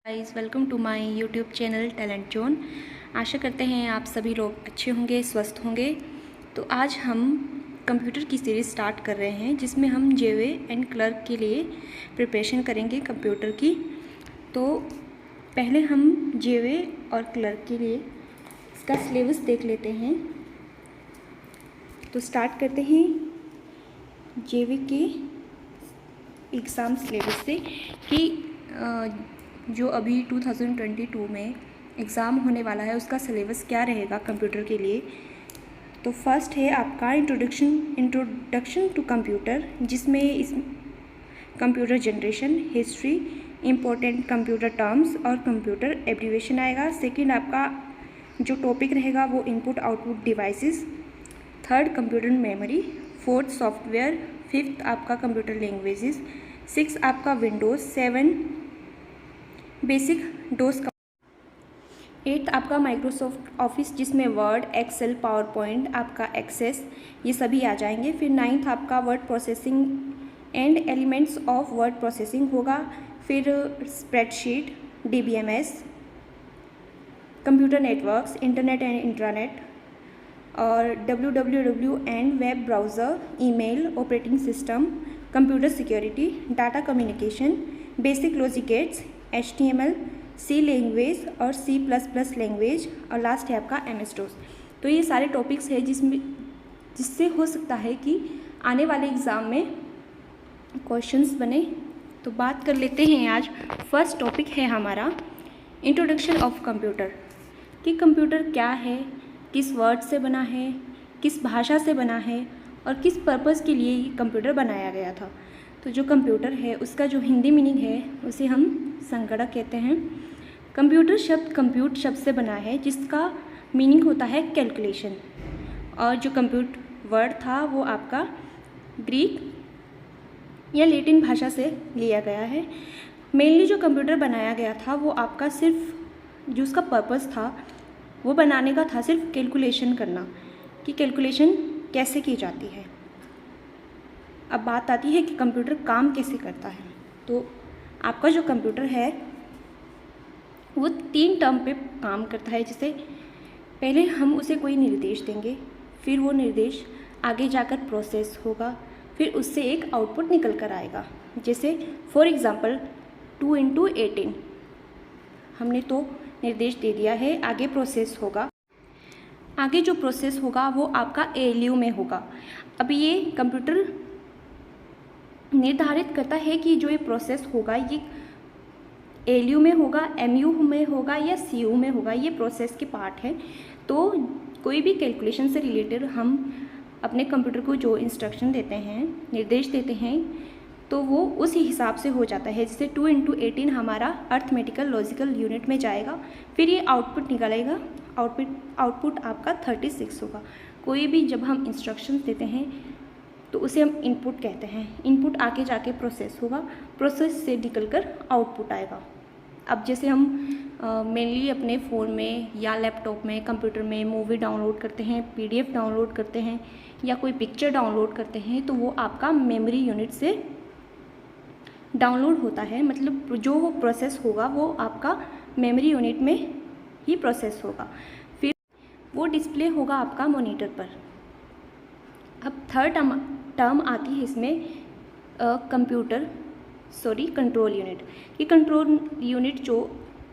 Guys, welcome to my YouTube channel talent zone. आशा करते हैं आप सभी लोग अच्छे होंगे, स्वस्थ होंगे। तो आज हम कंप्यूटर की सीरीज़ स्टार्ट कर रहे हैं जिसमें हम जेवे एंड क्लर्क के लिए प्रिपरेशन करेंगे कंप्यूटर की। तो पहले हम जेवे और क्लर्क के लिए इसका सिलेबस देख लेते हैं। तो स्टार्ट करते हैं जेवे के एग्ज़ाम सिलेबस से कि जो अभी 2022 में एग्ज़ाम होने वाला है उसका सिलेबस क्या रहेगा कंप्यूटर के लिए। तो फर्स्ट है आपका इंट्रोडक्शन टू कंप्यूटर, जिसमें इस computer generation, history, important computer terms और कंप्यूटर एब्रीविएशन आएगा। सेकंड आपका जो टॉपिक रहेगा वो input output devices. Third computer memory. Fourth software. Fifth आपका कंप्यूटर लैंग्वेजेस। सिक्स आपका विंडोज़ 7 बेसिक डोस का। एट्थ आपका माइक्रोसॉफ्ट ऑफिस, जिसमें वर्ड, एक्सेल, पावर पॉइंट, आपका एक्सेस, ये सभी आ जाएंगे। फिर नाइन्थ आपका word processing and elements of word processing होगा। फिर spreadsheet, DBMS, computer networks, internet and intranet, और WWW and web browser, email, operating system, computer security, data communication, basic logic gates, HTML, C language और C++ language, और last है आपका MS DOS। तो ये सारे टॉपिक्स हैं जिससे हो सकता है कि आने वाले एग्ज़ाम में क्वेश्चंस बने। तो बात कर लेते हैं। आज फर्स्ट टॉपिक है हमारा इंट्रोडक्शन ऑफ कंप्यूटर, कि कंप्यूटर क्या है, किस वर्ड से बना है, किस भाषा से बना है और किस पर्पज़ के लिए ये कंप्यूटर बनाया गया था। तो जो कंप्यूटर है उसका जो हिंदी मीनिंग है उसे हम संगणक कहते हैं। कंप्यूटर शब्द कंप्यूट शब्द से बना है, जिसका मीनिंग होता है कैलकुलेशन, और जो कंप्यूट वर्ड था वो आपका ग्रीक या लैटिन भाषा से लिया गया है। मेनली जो कंप्यूटर बनाया गया था वो आपका सिर्फ जो उसका पर्पज़ था वो बनाने का था सिर्फ कैलकुलेशन करना, कि कैलकुलेशन कैसे की जाती है। अब बात आती है कि कंप्यूटर काम कैसे करता है। तो आपका जो कंप्यूटर है वो 3 टर्म पे काम करता है। जैसे पहले हम उसे कोई निर्देश देंगे, फिर वो निर्देश आगे जाकर प्रोसेस होगा, फिर उससे एक आउटपुट निकल कर आएगा। जैसे फॉर एग्ज़ाम्पल 2 × 18 हमने तो निर्देश दे दिया है, आगे प्रोसेस होगा। आगे जो प्रोसेस होगा वो आपका ALU में होगा। अब ये कंप्यूटर निर्धारित करता है कि जो ये प्रोसेस होगा ये ALU में होगा, MU में होगा या CU में होगा। ये प्रोसेस के पार्ट है। तो कोई भी कैलकुलेशन से रिलेटेड हम अपने कंप्यूटर को जो इंस्ट्रक्शन देते हैं, निर्देश देते हैं, तो वो उस हिसाब से हो जाता है। जैसे 2 × 18 हमारा अर्थमेटिकल लॉजिकल यूनिट में जाएगा, फिर ये आउटपुट निकलेगा। आउटपुट आपका 36 होगा। कोई भी जब हम इंस्ट्रक्शन देते हैं तो उसे हम इनपुट कहते हैं। इनपुट आके जाके प्रोसेस होगा, प्रोसेस से निकल कर आउटपुट आएगा। अब जैसे हम मेनली अपने फ़ोन में या लैपटॉप में, कंप्यूटर में मूवी डाउनलोड करते हैं, PDF डाउनलोड करते हैं या कोई पिक्चर डाउनलोड करते हैं, तो वो आपका मेमोरी यूनिट से डाउनलोड होता है। मतलब जो वो प्रोसेस होगा वो आपका मेमोरी यूनिट में ही प्रोसेस होगा, फिर वो डिस्प्ले होगा आपका मॉनिटर पर। अब थर्ड टर्म आती है इसमें कंट्रोल यूनिट। कि कंट्रोल यूनिट जो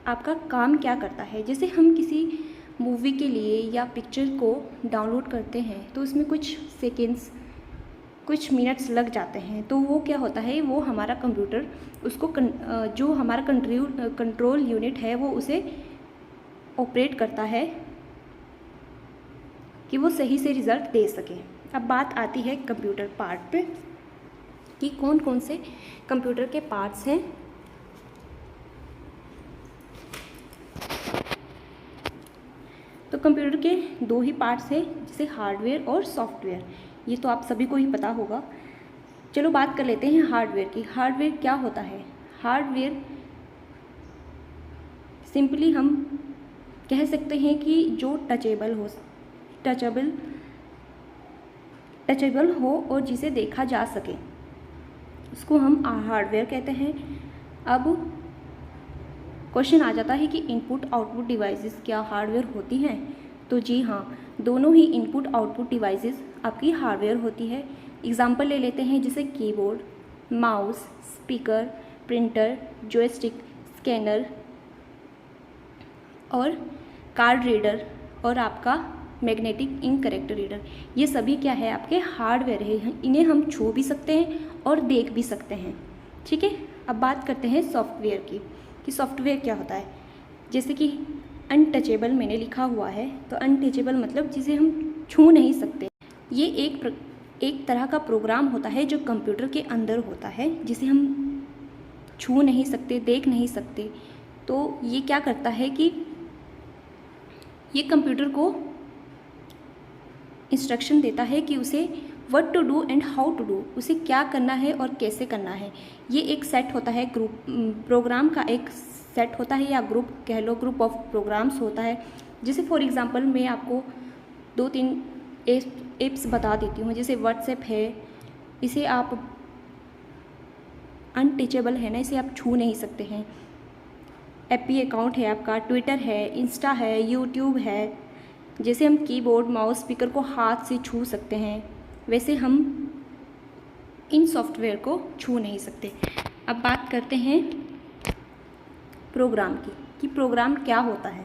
आपका काम क्या करता है। जैसे हम किसी मूवी के लिए या पिक्चर को डाउनलोड करते हैं तो उसमें कुछ सेकेंड्स, कुछ मिनट्स लग जाते हैं। तो वो क्या होता है, वो हमारा कंप्यूटर उसको जो हमारा कंट्रोल यूनिट है वो उसे ऑपरेट करता है कि वो सही से रिज़ल्ट दे सके। अब बात आती है कंप्यूटर पार्ट पे, कि कौन कौन से कंप्यूटर के पार्ट्स हैं। तो कंप्यूटर के 2 ही पार्ट्स हैं, जैसे हार्डवेयर और सॉफ्टवेयर। ये तो आप सभी को ही पता होगा। चलो बात कर लेते हैं हार्डवेयर की। हार्डवेयर क्या होता है। हार्डवेयर सिंपली हम कह सकते हैं कि जो टचेबल हो और जिसे देखा जा सके, उसको हम हार्डवेयर कहते हैं। अब क्वेश्चन आ जाता है कि इनपुट आउटपुट डिवाइसेस क्या हार्डवेयर होती हैं? तो जी हाँ, दोनों ही इनपुट आउटपुट डिवाइसेस आपकी हार्डवेयर होती है। एग्जांपल ले लेते हैं, जैसे keyboard, mouse, speaker, printer, joystick, scanner और कार्ड रीडर और आपका मैग्नेटिक इंक करेक्टर रीडर। ये सभी क्या है? आपके हार्डवेयर है। इन्हें हम छू भी सकते हैं और देख भी सकते हैं। ठीक है, अब बात करते हैं सॉफ्टवेयर की कि सॉफ्टवेयर क्या होता है। जैसे कि अनटचेबल मैंने लिखा हुआ है, तो अनटचेबल मतलब जिसे हम छू नहीं सकते। ये एक तरह का प्रोग्राम होता है जो कंप्यूटर के अंदर होता है, जिसे हम छू नहीं सकते, देख नहीं सकते। तो ये क्या करता है कि ये कंप्यूटर को इंस्ट्रक्शन देता है कि उसे what to do and how to do, उसे क्या करना है और कैसे करना है। ये एक सेट होता है, ग्रुप प्रोग्राम का एक सेट होता है, या ग्रुप कह लो, ग्रुप ऑफ प्रोग्राम्स होता है। जैसे फॉर एग्जांपल मैं आपको 2-3 एप्स बता देती हूँ। जैसे व्हाट्सएप है, इसे आप अनटचेबल है ना, इसे आप छू नहीं सकते हैं। एपी अकाउंट है आपका, ट्विटर है, इंस्टा है, यूट्यूब है। जैसे हम कीबोर्ड, माउस, स्पीकर को हाथ से छू सकते हैं, वैसे हम इन सॉफ्टवेयर को छू नहीं सकते। अब बात करते हैं प्रोग्राम की कि प्रोग्राम क्या होता है।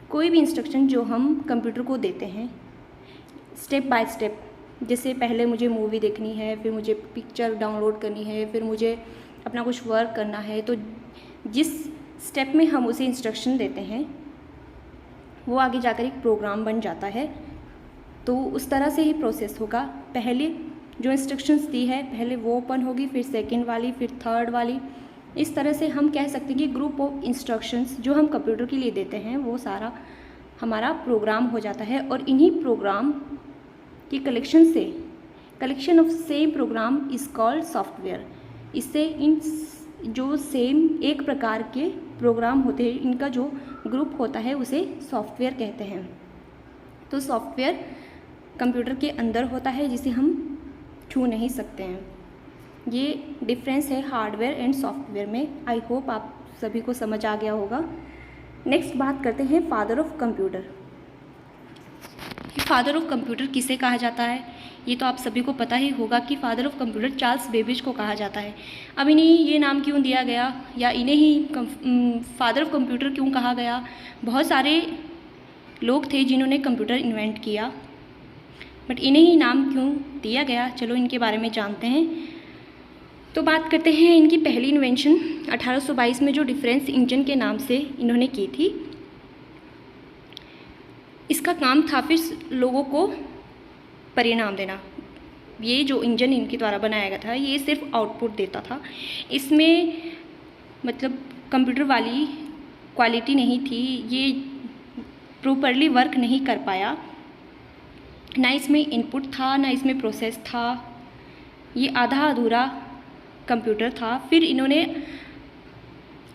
कोई भी इंस्ट्रक्शन जो हम कंप्यूटर को देते हैं स्टेप बाय स्टेप, जैसे पहले मुझे मूवी देखनी है, फिर मुझे पिक्चर डाउनलोड करनी है, फिर मुझे अपना कुछ वर्क करना है, तो जिस स्टेप में हम उसे इंस्ट्रक्शन देते हैं वो आगे जाकर एक प्रोग्राम बन जाता है। तो उस तरह से ही प्रोसेस होगा। पहले जो इंस्ट्रक्शंस दी है, पहले वो ओपन होगी, फिर सेकंड वाली, फिर थर्ड वाली। इस तरह से हम कह सकते हैं कि ग्रुप ऑफ इंस्ट्रक्शंस जो हम कंप्यूटर के लिए देते हैं वो सारा हमारा प्रोग्राम हो जाता है। और इन्हीं प्रोग्राम की collection of same programme is called software. इससे इन जो सेम एक प्रकार के प्रोग्राम होते हैं, इनका जो ग्रुप होता है उसे सॉफ्टवेयर कहते हैं। तो सॉफ्टवेयर कंप्यूटर के अंदर होता है, जिसे हम छू नहीं सकते हैं। ये डिफरेंस है हार्डवेयर एंड सॉफ्टवेयर में। आई होप आप सभी को समझ आ गया होगा। नेक्स्ट बात करते हैं father of computer. Father of computer किसे कहा जाता है? ये तो आप सभी को पता ही होगा कि father of computer Charles Babbage को कहा जाता है। अब इन्हें ये नाम क्यों दिया गया, या इन्हें ही फादर ऑफ कंप्यूटर क्यों कहा गया? बहुत सारे लोग थे जिन्होंने कंप्यूटर इन्वेंट किया, बट इन्हें ही नाम क्यों दिया गया, चलो इनके बारे में जानते हैं। तो बात करते हैं इनकी पहली इन्वेंशन 1822 में जो डिफरेंस इंजन के नाम से इन्होंने की थी। इसका काम था फिर लोगों को परिणाम देना। ये जो इंजन इनके द्वारा बनाया गया था, ये सिर्फ आउटपुट देता था। इसमें मतलब कंप्यूटर वाली क्वालिटी नहीं थी, ये प्रॉपरली वर्क नहीं कर पाया। ना इसमें इनपुट था, ना इसमें प्रोसेस था। ये आधा अधूरा कंप्यूटर था। फिर इन्होंने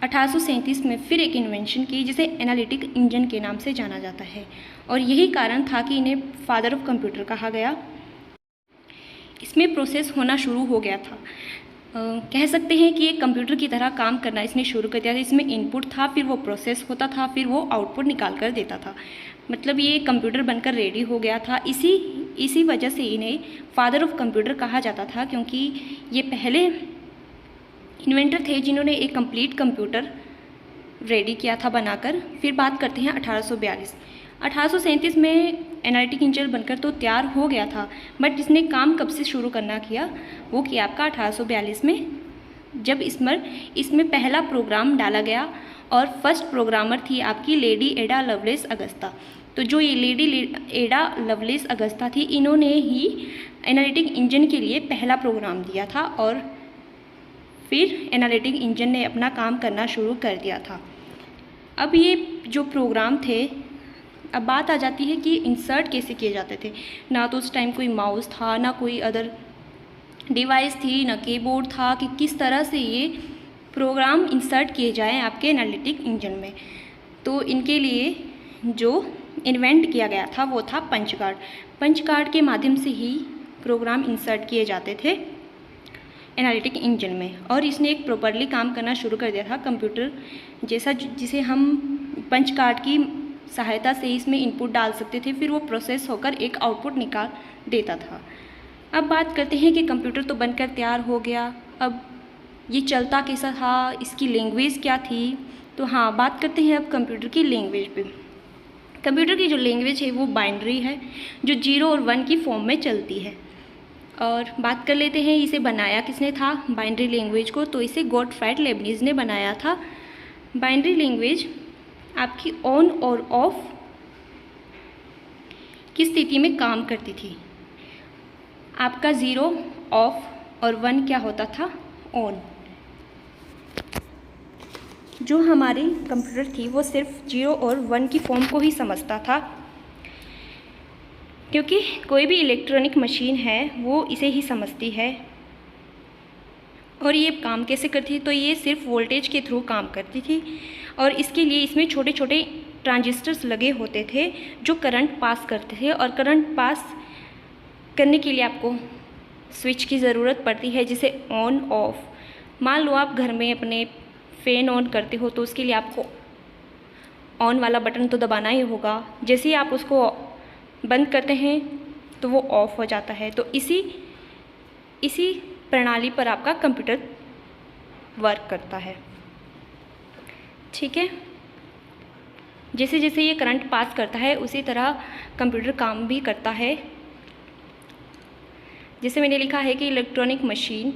1837 में फिर एक इन्वेंशन की, जिसे एनालिटिक इंजन के नाम से जाना जाता है, और यही कारण था कि इन्हें फादर ऑफ कंप्यूटर कहा गया। इसमें प्रोसेस होना शुरू हो गया था। कह सकते हैं कि एक कंप्यूटर की तरह काम करना इसने शुरू कर दिया था। इसमें इनपुट था, फिर वो प्रोसेस होता था, फिर वो आउटपुट निकाल कर देता था। मतलब ये कंप्यूटर बनकर रेडी हो गया था। इसी वजह से इन्हें फादर ऑफ कंप्यूटर कहा जाता था, क्योंकि ये पहले इन्वेंटर थे जिन्होंने एक कंप्लीट कंप्यूटर रेडी किया था बनाकर। फिर बात करते हैं 1842। 1837 में एनालिटिक इंजन बनकर तो तैयार हो गया था, बट इसने काम कब से शुरू करना किया, वो किया आपका 1842 में, जब इसमें पहला प्रोग्राम डाला गया। और फर्स्ट प्रोग्रामर थी आपकी लेडी एडा लवलेस अगस्ता। तो जो ये लेडी एडा लवलेस अगस्ता थी, इन्होंने ही एनालिटिक इंजन के लिए पहला प्रोग्राम दिया था, और फिर एनालिटिक इंजन ने अपना काम करना शुरू कर दिया था। अब ये जो प्रोग्राम थे, अब बात आ जाती है कि इंसर्ट कैसे किए जाते थे। ना तो उस टाइम कोई माउस था, ना कोई अदर डिवाइस थी, ना कीबोर्ड था, कि किस तरह से ये प्रोग्राम इंसर्ट किए जाएं आपके एनालिटिक इंजन में। तो इनके लिए जो इन्वेंट किया गया था वो था पंच कार्ड। पंच कार्ड के माध्यम से ही प्रोग्राम इंसर्ट किए जाते थे। एनालिटिक इंजन में, और इसने एक प्रॉपरली काम करना शुरू कर दिया था कंप्यूटर जैसा, जिसे हम पंच कार्ड की सहायता से इसमें इनपुट डाल सकते थे, फिर वो प्रोसेस होकर एक आउटपुट निकाल देता था। अब बात करते हैं कि कंप्यूटर तो बनकर तैयार हो गया, अब ये चलता कैसा था, इसकी लैंग्वेज क्या थी। तो हाँ, बात करते हैं अब कंप्यूटर की लैंग्वेज पे। कंप्यूटर की जो लैंग्वेज है वो बाइनरी है, जो 0 और 1 की फॉर्म में चलती है। और बात कर लेते हैं इसे बनाया किसने था बाइनरी लैंग्वेज को, तो इसे गॉटफ्राइड लेबनीज़ ने बनाया था। बाइनरी लैंग्वेज आपकी ऑन और ऑफ की स्थिति में काम करती थी। आपका 0 ऑफ और 1 क्या होता था, ऑन। जो हमारी कंप्यूटर थी वो सिर्फ 0 और 1 की फॉर्म को ही समझता था, क्योंकि कोई भी इलेक्ट्रॉनिक मशीन है वो इसे ही समझती है। और ये काम कैसे करती थी, तो ये सिर्फ वोल्टेज के थ्रू काम करती थी, और इसके लिए इसमें छोटे छोटे ट्रांजिस्टर्स लगे होते थे जो करंट पास करते थे। और करंट पास करने के लिए आपको स्विच की ज़रूरत पड़ती है, जिसे ऑन ऑफ। मान लो आप घर में अपने फ़ैन ऑन करते हो तो उसके लिए आपको ऑन वाला बटन तो दबाना ही होगा, जैसे ही आप उसको बंद करते हैं तो वो ऑफ़ हो जाता है। तो इसी प्रणाली पर आपका कंप्यूटर वर्क करता है, ठीक है। जैसे जैसे ये करंट पास करता है उसी तरह कंप्यूटर काम भी करता है। जैसे मैंने लिखा है कि इलेक्ट्रॉनिक मशीन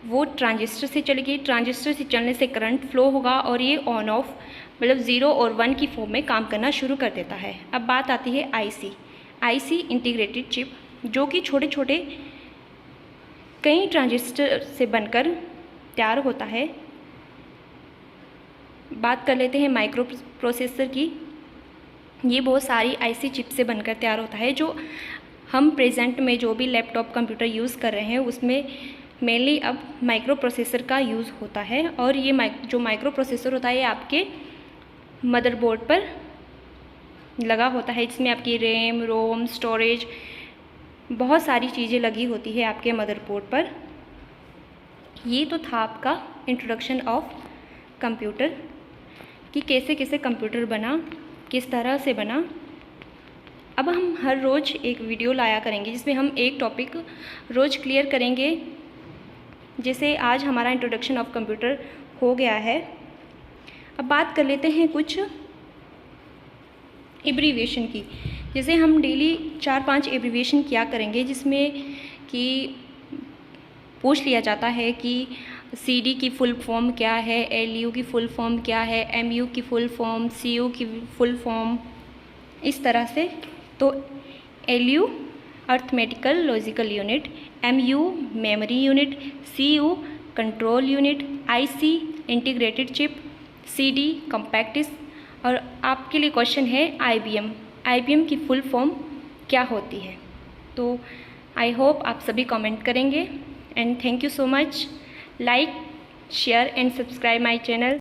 वो ट्रांजिस्टर से चलेगी, ट्रांजिस्टर से चलने से करंट फ्लो होगा और ये ऑन ऑफ मतलब 0 और 1 की फॉर्म में काम करना शुरू कर देता है। अब बात आती है आईसी इंटीग्रेटेड चिप, जो कि छोटे छोटे कई ट्रांजिस्टर से बनकर तैयार होता है। बात कर लेते हैं माइक्रो प्रोसेसर की। ये बहुत सारी आईसी चिप से बनकर तैयार होता है, जो हम प्रेजेंट में जो भी लैपटॉप कंप्यूटर यूज़ कर रहे हैं उसमें मेनली अब माइक्रो प्रोसेसर का यूज़ होता है। और ये जो माइक्रो प्रोसेसर होता है ये आपके मदरबोर्ड पर लगा होता है, जिसमें आपकी रैम, रोम, स्टोरेज बहुत सारी चीज़ें लगी होती है आपके मदरबोर्ड पर। ये तो था आपका इंट्रोडक्शन ऑफ कंप्यूटर कि कैसे कैसे कंप्यूटर बना, किस तरह से बना। अब हम हर रोज़ एक वीडियो लाया करेंगे जिसमें हम एक टॉपिक रोज़ क्लियर करेंगे। जैसे आज हमारा इंट्रोडक्शन ऑफ कंप्यूटर हो गया है। अब बात कर लेते हैं कुछ एब्रीविएशन की। जैसे हम डेली 4-5 एब्रीविएशन किया करेंगे, जिसमें कि पूछ लिया जाता है कि CD की फुल फॉर्म क्या है, LU की फुल फॉर्म क्या है, MU की फुल फॉर्म, CU की फुल फॉर्म, इस तरह से। तो LU arithmetical logical unit, MU memory unit, CU control unit, IC integrated chip, CD compact. और आपके लिए क्वेश्चन है IBM की फुल फॉर्म क्या होती है। तो आई होप आप सभी कमेंट करेंगे। And thank you so much. Like, share and subscribe my channel.